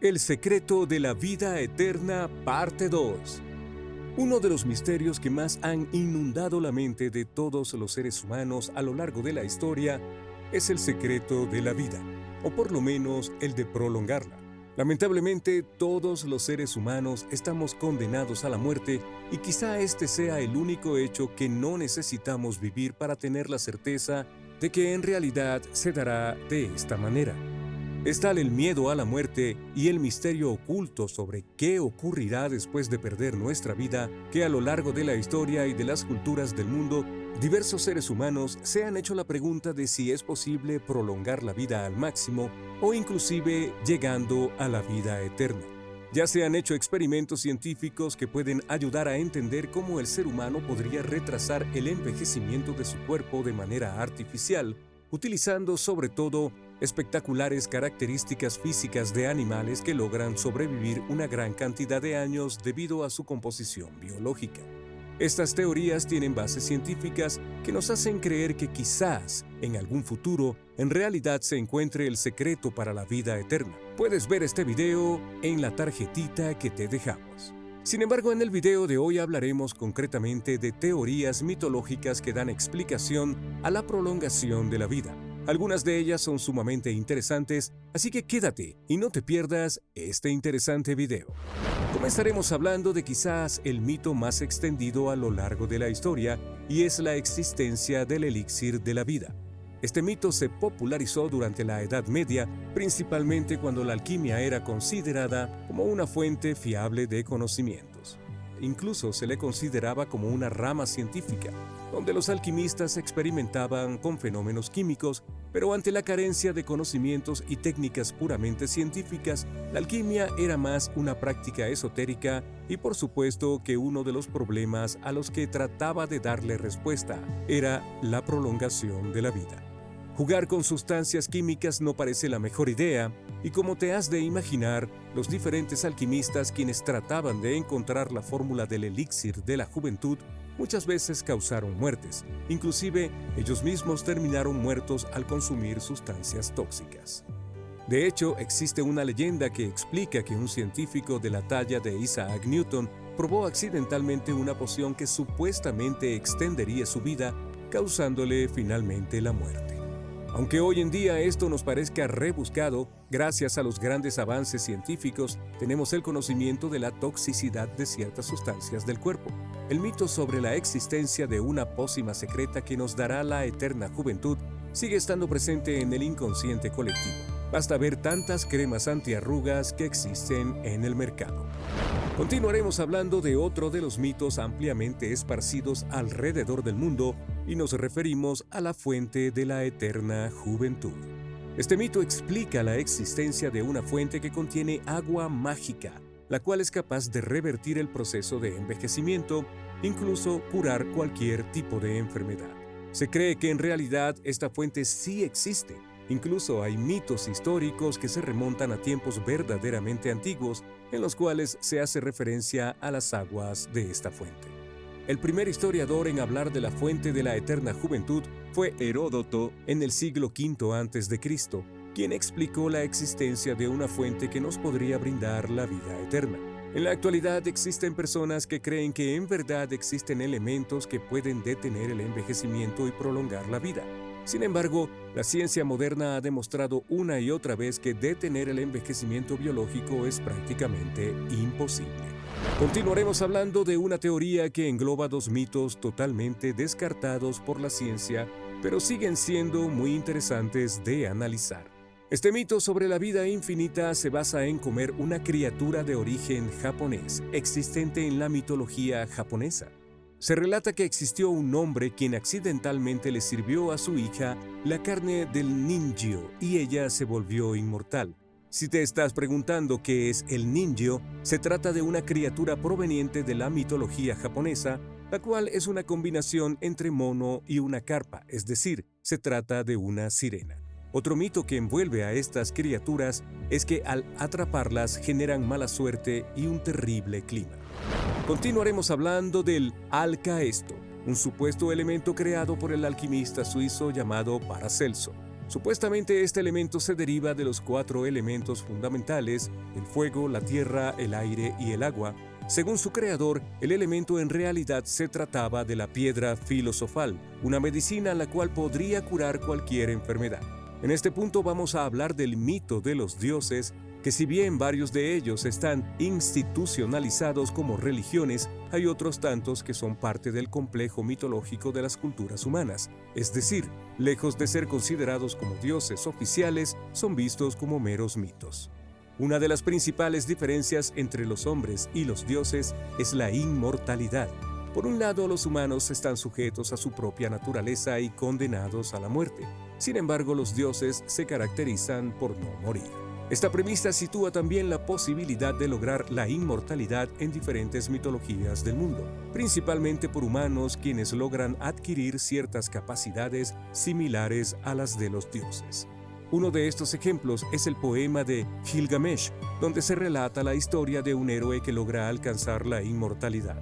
El secreto de la vida eterna, parte 2. Uno de los misterios que más han inundado la mente de todos los seres humanos a lo largo de la historia es el secreto de la vida, o por lo menos el de prolongarla. Lamentablemente, todos los seres humanos estamos condenados a la muerte y quizá este sea el único hecho que no necesitamos vivir para tener la certeza de que en realidad se dará de esta manera. Es tal el miedo a la muerte y el misterio oculto sobre qué ocurrirá después de perder nuestra vida que a lo largo de la historia y de las culturas del mundo, diversos seres humanos se han hecho la pregunta de si es posible prolongar la vida al máximo o inclusive llegando a la vida eterna. Ya se han hecho experimentos científicos que pueden ayudar a entender cómo el ser humano podría retrasar el envejecimiento de su cuerpo de manera artificial, utilizando sobre todo espectaculares características físicas de animales que logran sobrevivir una gran cantidad de años debido a su composición biológica. Estas teorías tienen bases científicas que nos hacen creer que quizás, en algún futuro, en realidad se encuentre el secreto para la vida eterna. Puedes ver este video en la tarjetita que te dejamos. Sin embargo, en el video de hoy hablaremos concretamente de teorías mitológicas que dan explicación a la prolongación de la vida. Algunas de ellas son sumamente interesantes, así que quédate y no te pierdas este interesante video. Comenzaremos hablando de quizás el mito más extendido a lo largo de la historia, y es la existencia del elixir de la vida. Este mito se popularizó durante la Edad Media, principalmente cuando la alquimia era considerada como una fuente fiable de conocimientos. Incluso se le consideraba como una rama científica, donde los alquimistas experimentaban con fenómenos químicos, pero ante la carencia de conocimientos y técnicas puramente científicas, la alquimia era más una práctica esotérica y por supuesto que uno de los problemas a los que trataba de darle respuesta era la prolongación de la vida. Jugar con sustancias químicas no parece la mejor idea, y como te has de imaginar, los diferentes alquimistas quienes trataban de encontrar la fórmula del elixir de la juventud muchas veces causaron muertes. Inclusive, ellos mismos terminaron muertos al consumir sustancias tóxicas. De hecho, existe una leyenda que explica que un científico de la talla de Isaac Newton probó accidentalmente una poción que supuestamente extendería su vida, causándole finalmente la muerte. Aunque hoy en día esto nos parezca rebuscado, gracias a los grandes avances científicos tenemos el conocimiento de la toxicidad de ciertas sustancias del cuerpo. El mito sobre la existencia de una pócima secreta que nos dará la eterna juventud sigue estando presente en el inconsciente colectivo. Basta ver tantas cremas antiarrugas que existen en el mercado. Continuaremos hablando de otro de los mitos ampliamente esparcidos alrededor del mundo y nos referimos a la fuente de la eterna juventud. Este mito explica la existencia de una fuente que contiene agua mágica, la cual es capaz de revertir el proceso de envejecimiento, incluso curar cualquier tipo de enfermedad. Se cree que en realidad esta fuente sí existe. Incluso hay mitos históricos que se remontan a tiempos verdaderamente antiguos en los cuales se hace referencia a las aguas de esta fuente. El primer historiador en hablar de la fuente de la eterna juventud fue Heródoto en el siglo V a.C., quien explicó la existencia de una fuente que nos podría brindar la vida eterna. En la actualidad existen personas que creen que en verdad existen elementos que pueden detener el envejecimiento y prolongar la vida. Sin embargo, la ciencia moderna ha demostrado una y otra vez que detener el envejecimiento biológico es prácticamente imposible. Continuaremos hablando de una teoría que engloba dos mitos totalmente descartados por la ciencia, pero siguen siendo muy interesantes de analizar. Este mito sobre la vida infinita se basa en comer una criatura de origen japonés, existente en la mitología japonesa. Se relata que existió un hombre quien accidentalmente le sirvió a su hija la carne del ninjyo y ella se volvió inmortal. Si te estás preguntando qué es el ninjyo, se trata de una criatura proveniente de la mitología japonesa, la cual es una combinación entre mono y una carpa, es decir, se trata de una sirena. Otro mito que envuelve a estas criaturas es que al atraparlas generan mala suerte y un terrible clima. Continuaremos hablando del alcaesto, un supuesto elemento creado por el alquimista suizo llamado Paracelso. Supuestamente este elemento se deriva de los 4 elementos fundamentales, el fuego, la tierra, el aire y el agua. Según su creador, el elemento en realidad se trataba de la piedra filosofal, una medicina la cual podría curar cualquier enfermedad. En este punto vamos a hablar del mito de los dioses, que si bien varios de ellos están institucionalizados como religiones, hay otros tantos que son parte del complejo mitológico de las culturas humanas, es decir, lejos de ser considerados como dioses oficiales, son vistos como meros mitos. Una de las principales diferencias entre los hombres y los dioses es la inmortalidad. Por un lado, los humanos están sujetos a su propia naturaleza y condenados a la muerte. Sin embargo, los dioses se caracterizan por no morir. Esta premisa sitúa también la posibilidad de lograr la inmortalidad en diferentes mitologías del mundo, principalmente por humanos quienes logran adquirir ciertas capacidades similares a las de los dioses. Uno de estos ejemplos es el poema de Gilgamesh, donde se relata la historia de un héroe que logra alcanzar la inmortalidad.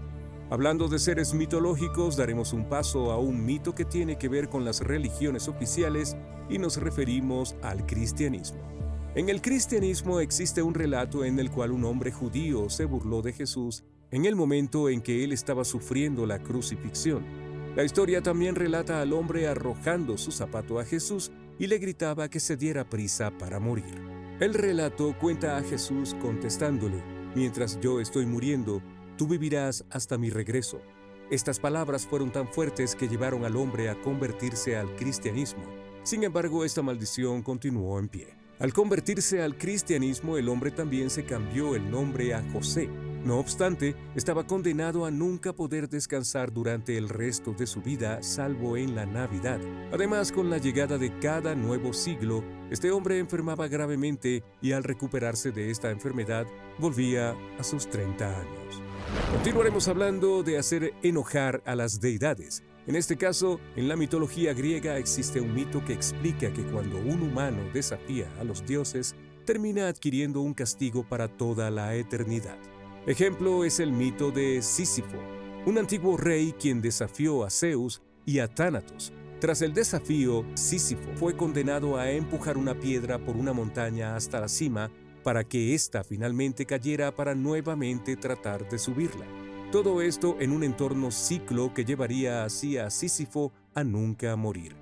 Hablando de seres mitológicos, daremos un paso a un mito que tiene que ver con las religiones oficiales y nos referimos al cristianismo. En el cristianismo existe un relato en el cual un hombre judío se burló de Jesús en el momento en que él estaba sufriendo la crucifixión. La historia también relata al hombre arrojando su zapato a Jesús y le gritaba que se diera prisa para morir. El relato cuenta a Jesús contestándole: «Mientras yo estoy muriendo, tú vivirás hasta mi regreso». Estas palabras fueron tan fuertes que llevaron al hombre a convertirse al cristianismo. Sin embargo, esta maldición continuó en pie. Al convertirse al cristianismo, el hombre también se cambió el nombre a José. No obstante, estaba condenado a nunca poder descansar durante el resto de su vida, salvo en la Navidad. Además, con la llegada de cada nuevo siglo, este hombre enfermaba gravemente y al recuperarse de esta enfermedad, volvía a sus 30 años. Continuaremos hablando de hacer enojar a las deidades. En este caso, en la mitología griega existe un mito que explica que cuando un humano desafía a los dioses, termina adquiriendo un castigo para toda la eternidad. Ejemplo es el mito de Sísifo, un antiguo rey quien desafió a Zeus y a Tánatos. Tras el desafío, Sísifo fue condenado a empujar una piedra por una montaña hasta la cima para que ésta finalmente cayera para nuevamente tratar de subirla. Todo esto en un entorno ciclo que llevaría así a Sísifo a nunca morir.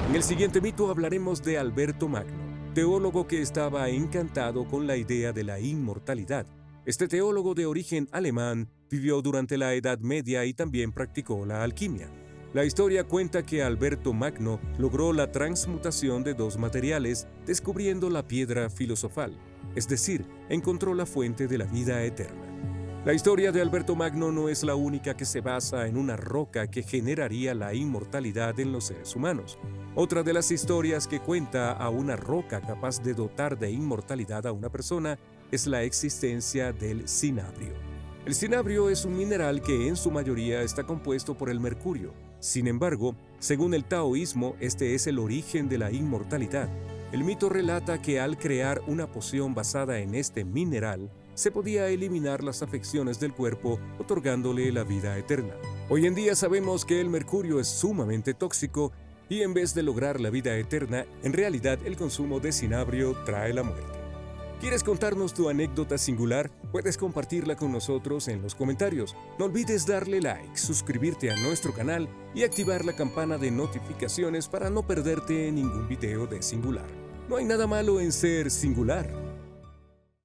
En el siguiente mito hablaremos de Alberto Magno, teólogo que estaba encantado con la idea de la inmortalidad. Este teólogo de origen alemán vivió durante la Edad Media y también practicó la alquimia. La historia cuenta que Alberto Magno logró la transmutación de 2 materiales, descubriendo la piedra filosofal, es decir, encontró la fuente de la vida eterna. La historia de Alberto Magno no es la única que se basa en una roca que generaría la inmortalidad en los seres humanos. Otra de las historias que cuenta a una roca capaz de dotar de inmortalidad a una persona es la existencia del cinabrio. El cinabrio es un mineral que en su mayoría está compuesto por el mercurio. Sin embargo, según el taoísmo, este es el origen de la inmortalidad. El mito relata que al crear una poción basada en este mineral, se podía eliminar las afecciones del cuerpo, otorgándole la vida eterna. Hoy en día sabemos que el mercurio es sumamente tóxico y en vez de lograr la vida eterna, en realidad el consumo de cinabrio trae la muerte. ¿Quieres contarnos tu anécdota singular? Puedes compartirla con nosotros en los comentarios. No olvides darle like, suscribirte a nuestro canal y activar la campana de notificaciones para no perderte ningún video de Singular. No hay nada malo en ser singular.